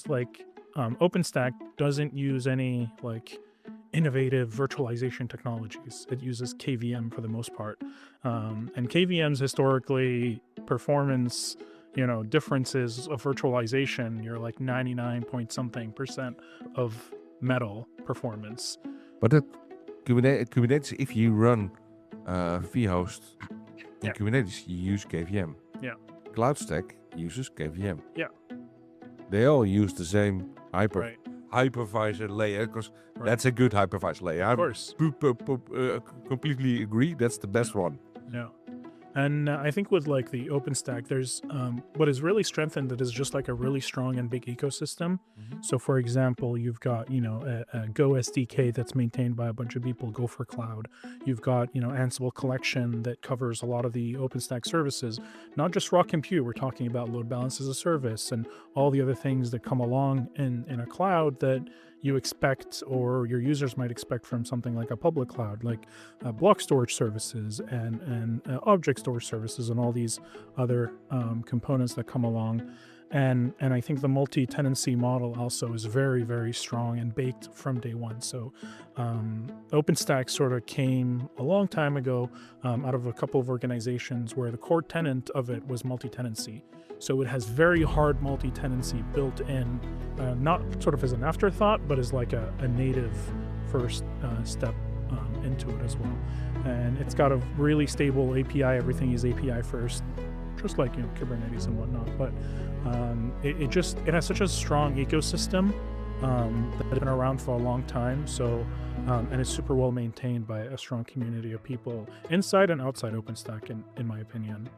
like OpenStack doesn't use any like innovative virtualization technologies. It uses KVM for the most part, and KVM's historically performance, differences of virtualization. You're like 99 point something percent of metal performance. But that Kubernetes, if you run VEXXHOST in Kubernetes, you use KVM. Yeah. CloudStack uses KVM. Yeah. They all use the same hypervisor layer, because that's a good hypervisor layer. Of course. Completely agree. That's the best one. Yeah. And I think with like the OpenStack, there's what is really strengthened that is just like a really strong and big ecosystem. So for example, you've got, a Go SDK that's maintained by a bunch of people, Go for Cloud. You've got, Ansible collection that covers a lot of the OpenStack services, not just raw compute. We're talking about load balance as a service and all the other things that come along in a cloud that you expect, or your users might expect from something like a public cloud, like block storage services and object storage services and all these other components that come along. And I think the multi-tenancy model also is very, very strong and baked from day one. So OpenStack sort of came a long time ago out of a couple of organizations where the core tenant of it was multi-tenancy. So it has very hard multi-tenancy built in, not sort of as an afterthought, but as like a native first step into it as well. And it's got a really stable API. Everything is API first, just like Kubernetes and whatnot. But it has such a strong ecosystem that has been around for a long time. So and it's super well maintained by a strong community of people inside and outside OpenStack, in my opinion.